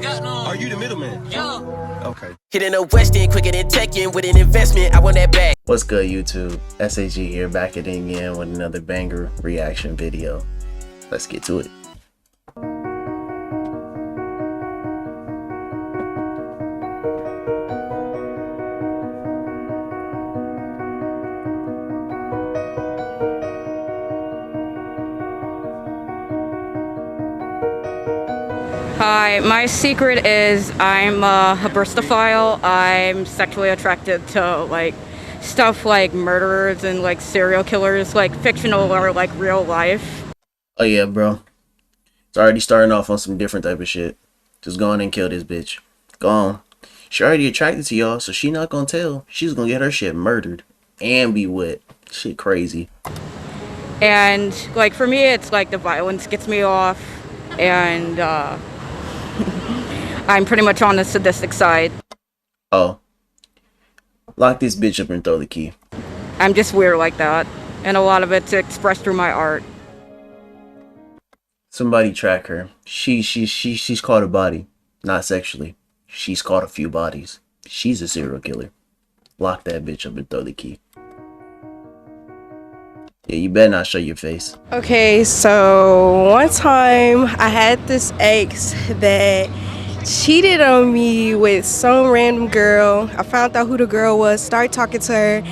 Are you the middleman? Yeah. Okay. Hitting a West End quicker than Tekken with an investment. I want that back. What's good, YouTube? S.A.G here, back at it again with another banger reaction video. Let's get to it. Hi, my secret is I'm a burstophile. I'm sexually attracted to like stuff like murderers and like serial killers, like fictional or like real life. Oh yeah, bro. It's already starting off on some different type of shit. Just go on and kill this bitch. Go on. She already attracted to y'all, so she not gonna tell. She's gonna get her shit murdered and be wet. Shit crazy. And like for me, it's like the violence gets me off, and I'm pretty much on the sadistic side. Oh. Lock this bitch up and throw the key. I'm just weird like that, and a lot of it's expressed through my art. Somebody track her. She's caught a body. Not sexually. She's caught a few bodies. She's a serial killer. Lock that bitch up and throw the key. Yeah, you better not show your face. Okay, so one time I had this ex that cheated on me with some random girl. I found out who the girl was, started talking to her,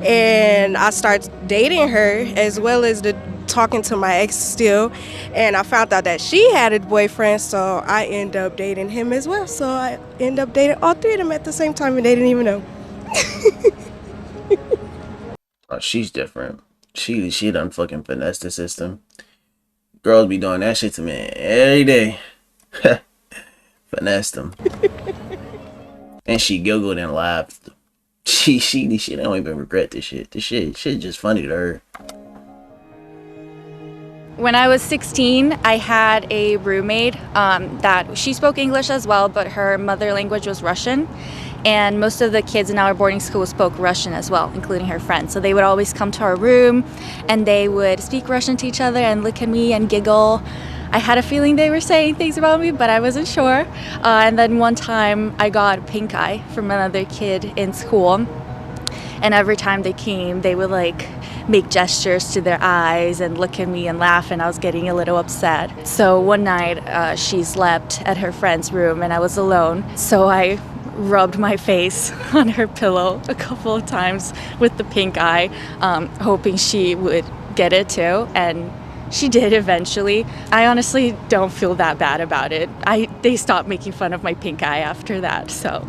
and I started dating her as well as talking to my ex still. And I found out that she had a boyfriend, so I ended up dating him as well. So I ended up dating all three of them at the same time, and they didn't even know. Oh, she's different. She done fucking finessed the system. Girls be doing that shit to me every day. Finessed them. And she giggled and laughed. She don't even regret this shit. This shit just funny to her. When I was 16, I had a roommate that she spoke English as well, but her mother language was Russian. And most of the kids in our boarding school spoke Russian as well, including her friends. So they would always come to our room and they would speak Russian to each other and look at me and giggle. I had a feeling they were saying things about me, but I wasn't sure. And then one time I got pink eye from another kid in school. And every time they came, they would like make gestures to their eyes and look at me and laugh, and I was getting a little upset. So one night she slept at her friend's room and I was alone. So I rubbed my face on her pillow a couple of times with the pink eye, hoping she would get it too, and she did eventually. I honestly don't feel that bad about it. They stopped making fun of my pink eye after that, so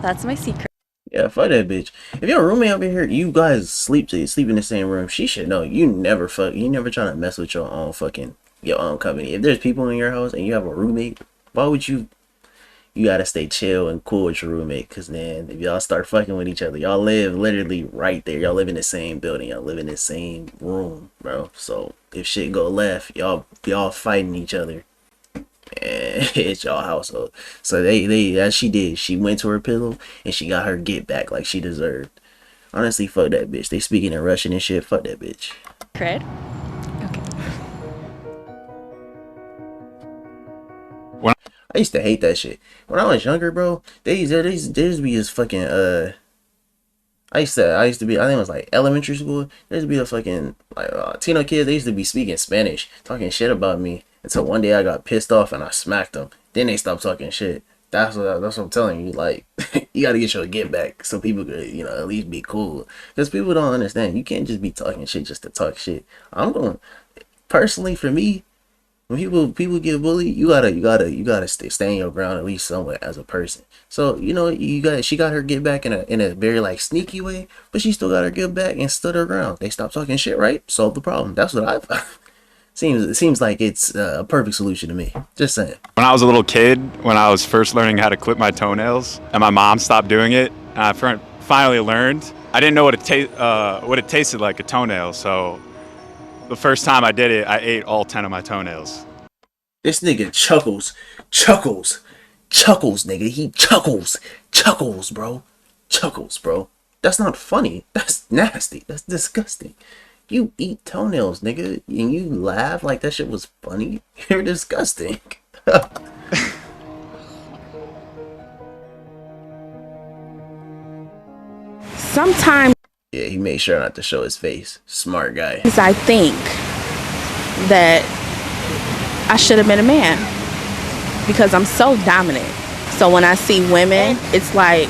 that's my secret. Yeah, fuck that bitch. If your roommate over here, you guys sleep in the same room, she should know. You never try to mess with your own company. If there's people in your house and you have a roommate, why would you gotta stay chill and cool with your roommate, because then if y'all start fucking with each other, y'all live literally right there. Y'all live in the same building. Y'all live in the same room, bro. So if shit go left, y'all fighting each other. And it's y'all household. So they as she did. She went to her pillow and she got her get back like she deserved. Honestly, fuck that bitch. They speaking in Russian and shit. Fuck that bitch. Cred? Okay. I used to hate that shit. When I was younger, bro, there used to be this fucking I used to be, I think it was like elementary school. There used to be a fucking like Latino kids. They used to be speaking Spanish, talking shit about me. Until one day I got pissed off and I smacked them. Then they stopped talking shit. That's what I'm telling you. Like, you gotta get your get back so people could, at least be cool. Because people don't understand. You can't just be talking shit just to talk shit. Personally, for me, when people get bullied, you gotta stay in your ground at least somewhat as a person. So she got her get back in a very like sneaky way, but she still got her get back and stood her ground. They stopped talking shit, right? Solve the problem. That's what I've. It seems like it's a perfect solution to me. Just saying. When I was a little kid, when I was first learning how to clip my toenails, and my mom stopped doing it, and I finally learned. I didn't know what it tasted like, a toenail. So the first time I did it, I ate all 10 of my toenails. This nigga chuckles, nigga. He chuckles, bro. That's not funny. That's nasty. That's disgusting. You eat toenails, nigga, and you laugh like that shit was funny? You're disgusting. sometimes Yeah, he made sure not to show his face. Smart guy. I think that I should have been a man because I'm so dominant. So when I see women, it's like,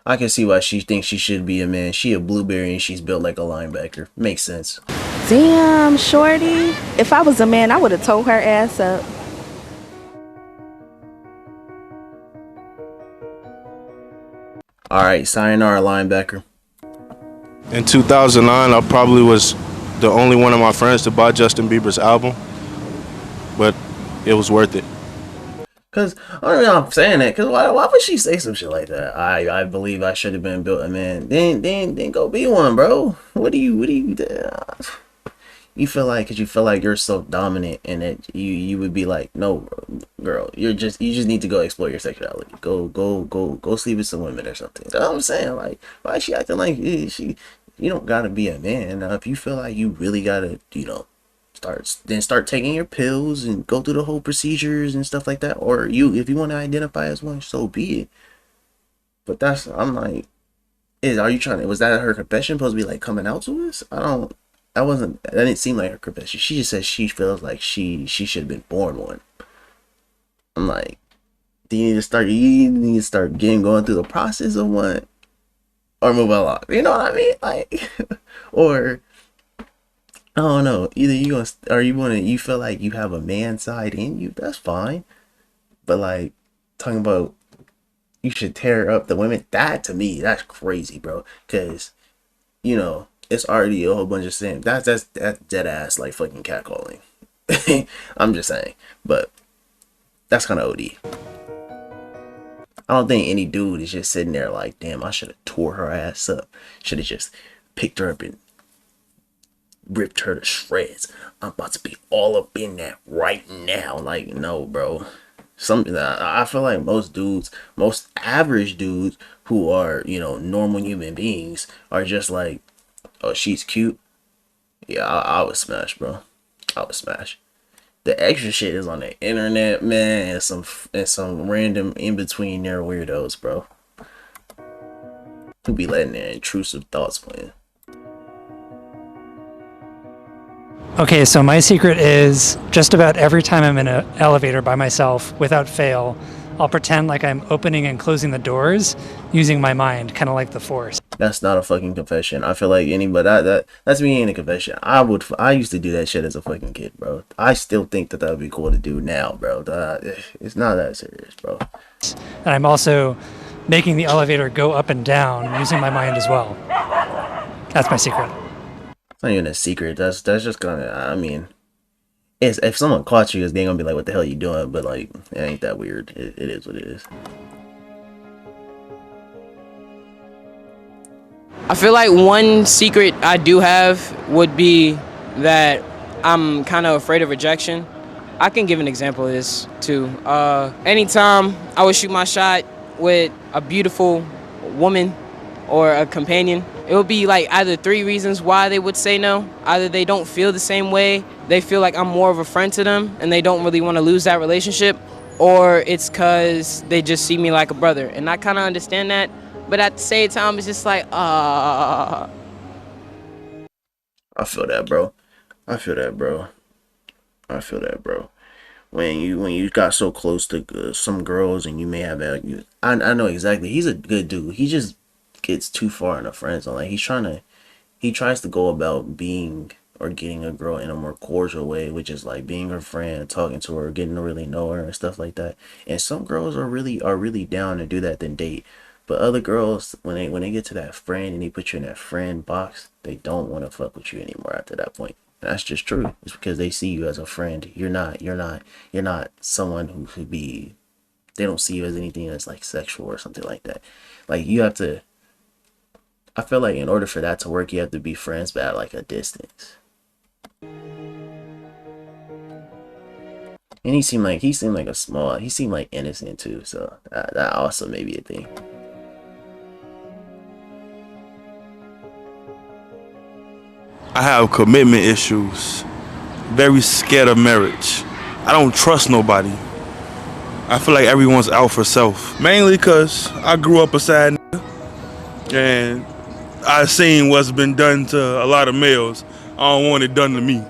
I can see why she thinks she should be a man. She a blueberry and she's built like a linebacker. Makes sense. damn, shorty. If I was a man, I would have told her ass up. Alright, sayonara, linebacker. In 2009, I probably was the only one of my friends to buy Justin Bieber's album, but it was worth it. Cause I don't know I'm saying that. Cause why would she say some shit like that? I believe I should have been built a man. Then go be one, bro. What do you you feel like? Cause you feel like you're so dominant and that you would be like, no, girl, you just need to go explore your sexuality. Go sleep with some women or something. That's what I'm saying. Like, why is she acting like she? You don't gotta be a man. Now, if you feel like you really gotta, start taking your pills and go through the whole procedures and stuff like that. Or if you want to identify as one, so be it. But I'm like, was that her confession supposed to be like coming out to us? That didn't seem like her confession. She just said she feels like she should have been born one. I'm like, you need to start going through the process of one, or move along. You know what I mean? Like, or I don't know. Either you feel like you have a man side in you. That's fine. But like talking about you should tear up the women. That to me, that's crazy, bro. Cause it's already a whole bunch of sin. That's dead ass like fucking catcalling. I'm just saying. But that's kind of OD. I don't think any dude is just sitting there like, damn, I should have tore her ass up. Should have just picked her up and ripped her to shreds. I'm about to be all up in that right now. Like, no, bro. Something that I feel like most average dudes who are, normal human beings are just like, oh, she's cute. Yeah, I would smash, bro. I would smash. The extra shit is on the internet, man, and some random in between there weirdos, bro. Who be letting their intrusive thoughts win. Okay, so my secret is just about every time I'm in an elevator by myself, without fail, I'll pretend like I'm opening and closing the doors using my mind, kind of like the Force. That's not a fucking confession. I feel like that's me in a confession. I used to do that shit as a fucking kid, bro. I still think that would be cool to do now, bro. It's not that serious, bro. And I'm also making the elevator go up and down using my mind as well. That's my secret. It's not even a secret. That's just if someone caught you, they're gonna be like, what the hell are you doing? But like, it ain't that weird. It is what it is. I feel like one secret I do have would be that I'm kind of afraid of rejection. I can give an example of this too. Anytime I would shoot my shot with a beautiful woman or a companion, it would be like either 3 reasons why they would say no. Either they don't feel the same way, they feel like I'm more of a friend to them and they don't really want to lose that relationship, or it's because they just see me like a brother. And I kind of understand that, but at the same time, it's just like, I feel that, bro. When you got so close to some girls and you may have I know exactly. He's a good dude. He just gets too far in the friend zone. Like he tries to go about being or getting a girl in a more cordial way, which is like being her friend, talking to her, getting to really know her and stuff like that. And some girls are really down to do that than date. But other girls, when they get to that friend and they put you in that friend box, they don't want to fuck with you anymore after that point. And that's just true. It's because they see you as a friend. You're not someone who could be. They don't see you as anything that's like sexual or something like that. Like you have to. I feel like in order for that to work, you have to be friends, but at like a distance. And he seemed like innocent too. So that also may be a thing. I have commitment issues. Very scared of marriage. I don't trust nobody. I feel like everyone's out for self. Mainly because I grew up a sad nigga. and I've seen what's been done to a lot of males. I don't want it done to me.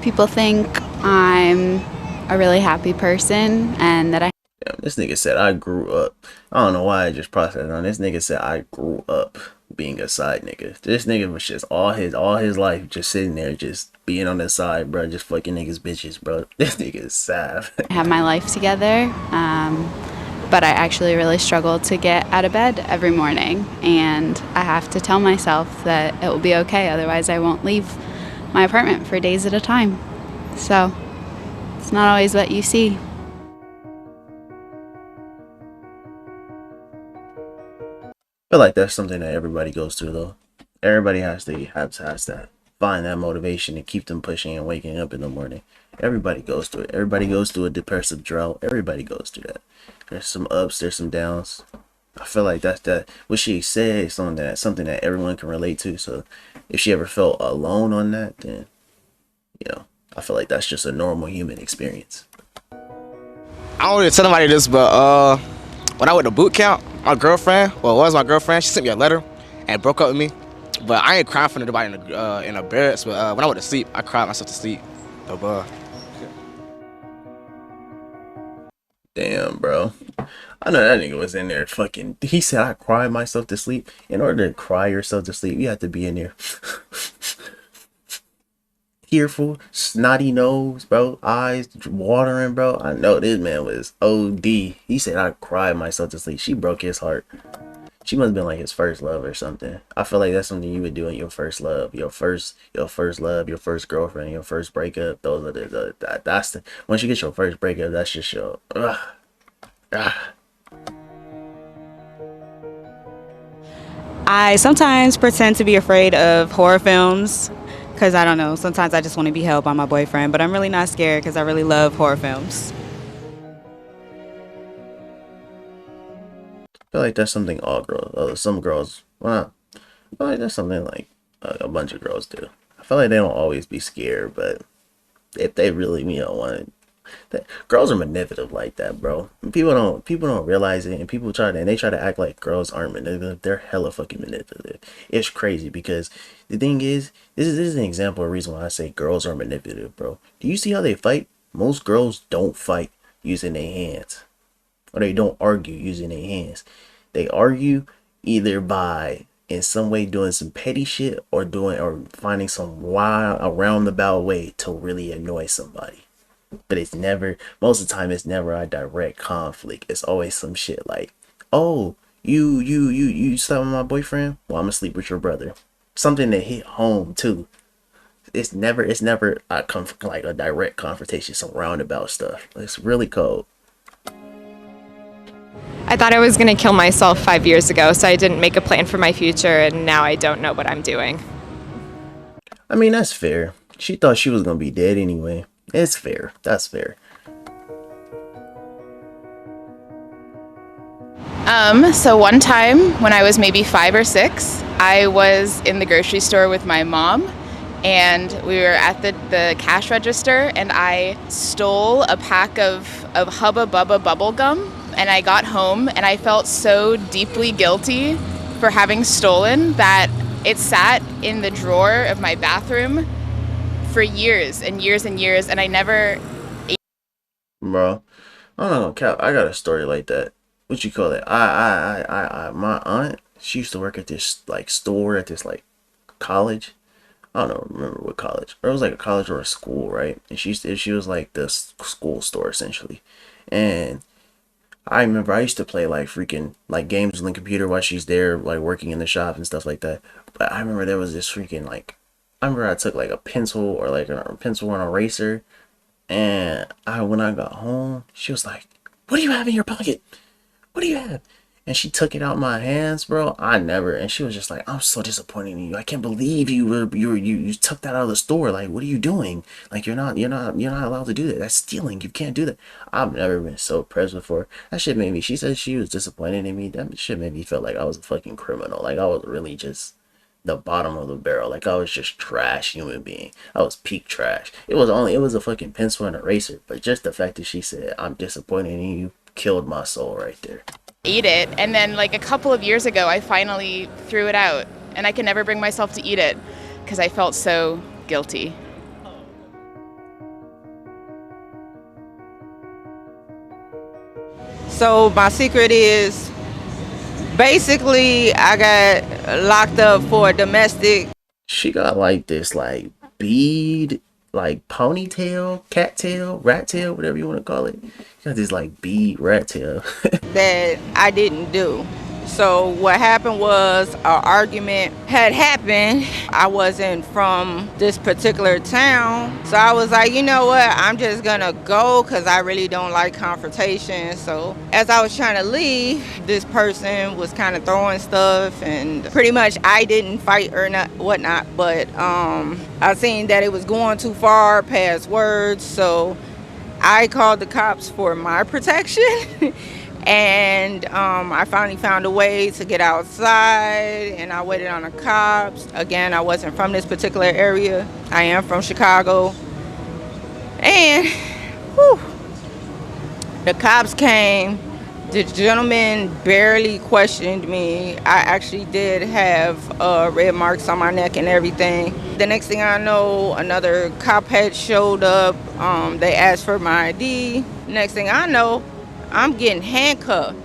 People think I'm a really happy person and that I Damn, this nigga said I grew up. I don't know why I just processed on this nigga said I grew up being a side nigga. This nigga was just all his life just sitting there just being on the side, bro, just fucking niggas bitches, bro. This nigga is sad. have my life together, but I actually really struggle to get out of bed every morning, and I have to tell myself that it will be okay, otherwise I won't leave my apartment for days at a time. So it's not always what you see. I feel like that's something that everybody goes through though. Everybody has to find that motivation to keep them pushing and waking up in the morning. Everybody goes through it. Everybody goes through a depressive drought. Everybody goes through that. There's some ups, there's some downs. I feel like that's that what she said is something that everyone can relate to. So if she ever felt alone on that, then I feel like that's just a normal human experience. I don't really tell nobody this, but when I went to boot camp, my girlfriend, well, it was my girlfriend, she sent me a letter and broke up with me. But I ain't crying for nobody in the barracks. But when I went to sleep, I cried myself to sleep. Damn, bro. I know that nigga was in there fucking. He said I cried myself to sleep. In order to cry yourself to sleep, you have to be in there. Tearful, snotty nose, bro, eyes watering, bro. I know this man was OD. He said I cried myself to sleep. She broke his heart. She must have been like his first love or something. I feel like that's something you would do in your first love, your first love, your first girlfriend, your first breakup. Those are that's the once you get your first breakup, that's just your. I sometimes pretend to be afraid of horror films because I don't know, sometimes I just want to be held by my boyfriend, but I'm really not scared because I really love horror films. I feel like that's something all girls, some girls, well, I feel like that's something like a bunch of girls do. I feel like they don't always be scared, but if they really, want that, girls are manipulative like that, bro. People don't realize it, and they try to act like girls aren't manipulative. They're hella fucking manipulative. It's crazy because the thing is, this is an example of a reason why I say girls are manipulative, bro. Do you see how they fight? Most girls don't fight using their hands, or they don't argue using their hands. They argue either by in some way doing some petty shit or finding some wild, a roundabout way to really annoy somebody. But it's never, most of the time, it's never a direct conflict. It's always some shit like, oh, you slept with my boyfriend? Well, I'm gonna sleep with your brother. Something that hit home too. It's never like a direct confrontation, some roundabout stuff. It's really cold. I thought I was going to kill myself 5 years ago, so I didn't make a plan for my future, and now I don't know what I'm doing. I mean, that's fair. She thought she was going to be dead anyway. It's fair. That's fair. So one time when I was maybe 5 or 6, I was in the grocery store with my mom, and we were at the cash register, and I stole a pack of Hubba Bubba bubble gum, and I got home and I felt so deeply guilty for having stolen that it sat in the drawer of my bathroom for years and years and years, and I never ate. Bro, I don't know, Cap. I got a story like that. What you call it? My aunt, she used to work at this like store at this like college. I don't remember what college, or it was like a college or a school, right? And she was like the school store essentially, and I remember I used to play like freaking like games on the computer while she's there like working in the shop and stuff like that. But I remember there was this freaking like, I remember I took like a pencil or like a pencil and eraser, and when I got home, she was like, "What do you have in your pocket? What do you have?" And she took it out of my hands, bro. And she was just like, "I'm so disappointed in you. I can't believe you took that out of the store. Like, what are you doing? Like, you're not allowed to do that. That's stealing. You can't do that." I've never been so impressed before. That shit made me, she said she was disappointed in me. That shit made me feel like I was a fucking criminal. Like, I was really just the bottom of the barrel. Like I was just trash human being. I was peak trash. It was a fucking pencil and eraser. But just the fact that she said, "I'm disappointed in you," killed my soul right there. Eat it, and then like a couple of years ago I finally threw it out, and I can never bring myself to eat it because I felt so guilty. So my secret is basically I got locked up for domestic. She got like this like bead, like ponytail, cattail, rat tail, whatever you want to call it. She got this like bead rat tail. That I didn't do. So what happened was an argument had happened. I wasn't from this particular town. So I was like, you know what? I'm just gonna go because I really don't like confrontation. So as I was trying to leave, this person was kind of throwing stuff, and pretty much I didn't fight or not whatnot, but I seen that it was going too far past words. So I called the cops for my protection. And I finally found a way to get outside, and I waited on the cops. Again, I wasn't from this particular area. I am from Chicago. And whew, the cops came. The gentleman barely questioned me. I actually did have red marks on my neck and everything. The next thing I know, another cop had showed up. They asked for my ID. Next thing I know, I'm getting handcuffed.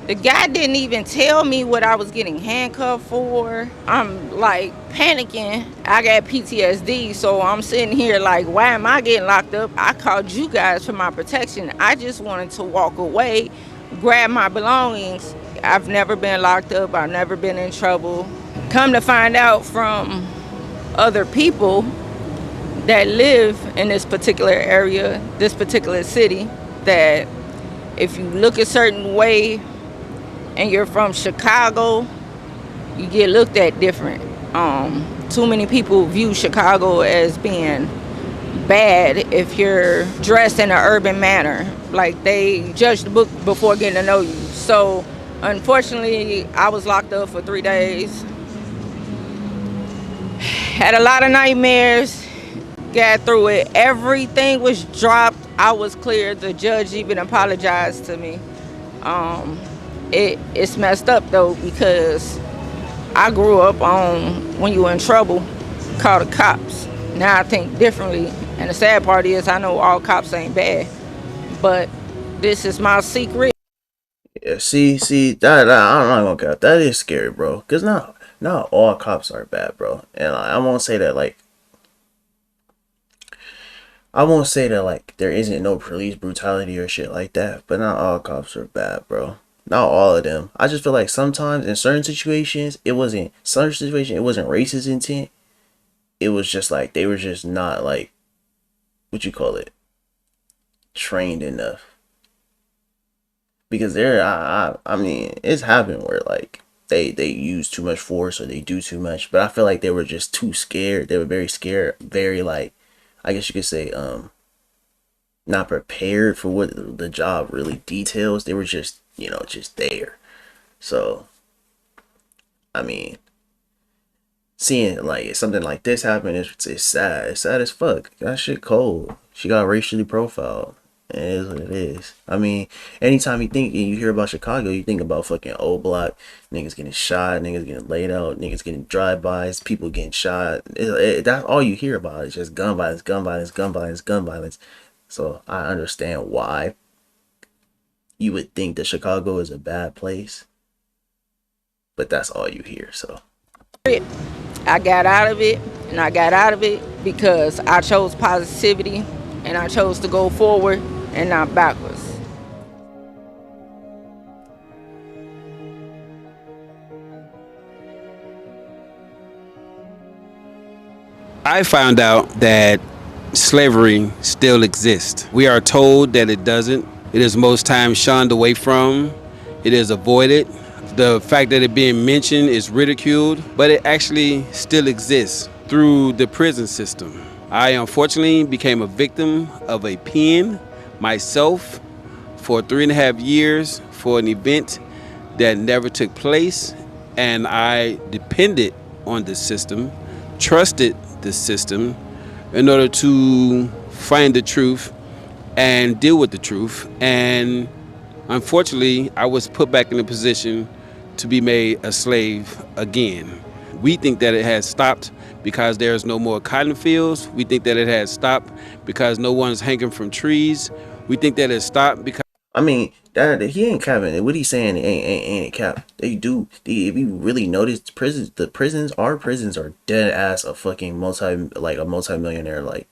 The guy didn't even tell me what I was getting handcuffed for. I'm like panicking. I got PTSD, so I'm sitting here like, why am I getting locked up? I called you guys for my protection. I just wanted to walk away, grab my belongings. I've never been locked up. I've never been in trouble. Come to find out from other people that live in this particular area, this particular city, that if you look a certain way and you're from Chicago, you get looked at different. Too many people view Chicago as being bad if you're dressed in an urban manner. Like they judge the book before getting to know you. So unfortunately, I was locked up for 3 days. Had a lot of nightmares. Got through it. Everything was dropped. I was clear. The judge even apologized to me. It's messed up though, because I grew up on when you were in trouble, call the cops. Now I think differently, and the sad part is I know all cops ain't bad, but this is my secret. Yeah, see, that I'm not gonna count. That is scary, bro. Cause not all cops are bad, bro. And I won't say that like. I won't say that like there isn't no police brutality or shit like that, but not all cops are bad, bro. Not all of them. I just feel like sometimes in certain situations it wasn't racist intent. It was just like they were just not like what you call it, trained enough. Because I mean it's happened where like they use too much force or they do too much, but I feel like they were just too scared. They were very scared, very like I guess you could say not prepared for what the job really details. They were just, just there. So I mean, seeing like something like this happen it's sad. It's sad as fuck. That shit cold. She got racially profiled. It is what it is. I mean, anytime you hear about Chicago, you think about fucking old block, niggas getting shot, niggas getting laid out, niggas getting drive-bys, people getting shot. That's all you hear about. It's just gun violence, gun violence, gun violence, gun violence. So I understand why you would think that Chicago is a bad place, but that's all you hear. So I got out of it, and I got out of it because I chose positivity, and I chose to go forward and not backwards. I found out that slavery still exists. We are told that it doesn't. It is most times shunned away from. It is avoided. The fact that it being mentioned is ridiculed, but it actually still exists through the prison system. I unfortunately became a victim of a pen myself for 3.5 years for an event that never took place, and I depended on the system, trusted the system in order to find the truth and deal with the truth. And unfortunately, I was put back in a position to be made a slave again. We think that it has stopped because there's no more cotton fields. We think that it has stopped because no one's hanging from trees. We think that it stopped because I mean, that he ain't capping. What he's saying ain't cap. They do. If you really notice, our prisons are dead ass a fucking multi-millionaire, like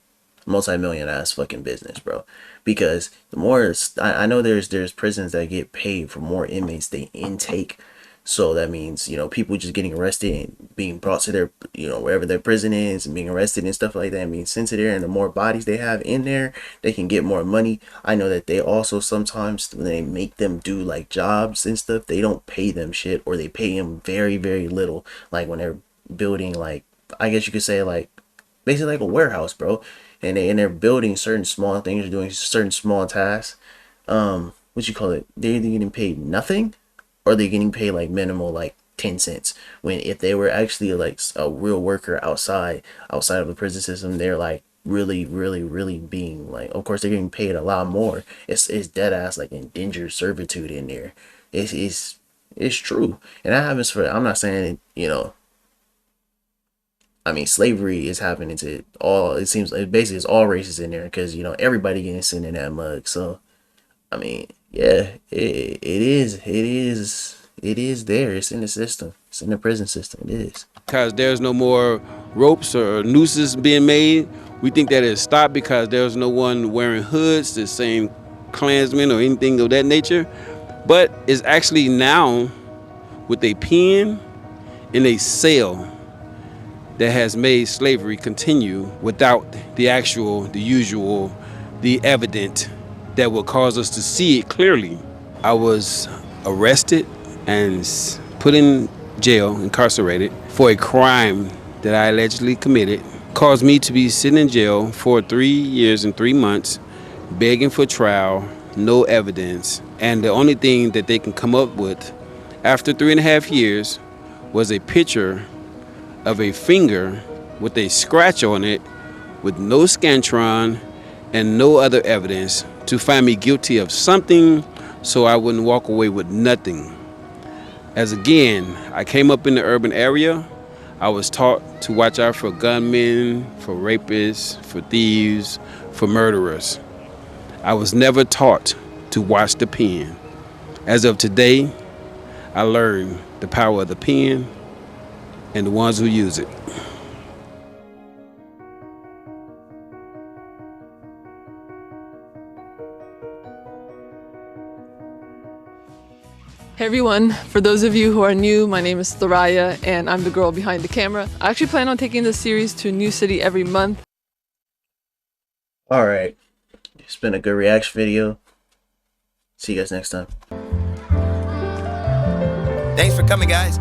multi-million ass fucking business, bro. Because the more I know, there's prisons that get paid for more inmates they intake. So that means, people just getting arrested and being brought to their, wherever their prison is and being arrested and stuff like that. I mean, since they're and the more bodies they have in there, they can get more money. I know that they also sometimes, when they make them do like jobs and stuff, they don't pay them shit, or they pay them very, very little. Like when they're building, like, I guess you could say, like, basically like a warehouse, bro. And they're building certain small things, doing certain small tasks. What you call it? They're either getting paid nothing, or they're getting paid like minimal, like 10 cents. When if they were actually like a real worker outside of the prison system, they're like really, really, really being like, of course they're getting paid a lot more. It's dead ass like indentured servitude in there. It's true, and that happens for. I'm not saying I mean, slavery is happening to all. It seems like basically it's all races in there, because everybody getting sent in that mug. So I mean, yeah, it is there. It's in the system. It's in the prison system. It is. because there's no more ropes or nooses being made. We think that it stopped because there's no one wearing hoods, the same Klansmen or anything of that nature. But it's actually now with a pen in a cell that has made slavery continue without the usual, the evident that will cause us to see it clearly. I was arrested and put in jail, incarcerated, for a crime that I allegedly committed. Caused me to be sitting in jail for 3 years and 3 months, begging for trial, no evidence. And the only thing that they can come up with after 3.5 years was a picture of a finger with a scratch on it, with no scantron and no other evidence to find me guilty of something, so I wouldn't walk away with nothing. As again, I came up in the urban area. I was taught to watch out for gunmen, for rapists, for thieves, for murderers. I was never taught to watch the pen. As of today, I learned the power of the pen and the ones who use it. Hey everyone, for those of you who are new, my name is Thoraya and I'm the girl behind the camera. I actually plan on taking this series to a new city every month. Alright, it's been a good reaction video. See you guys next time. Thanks for coming, guys.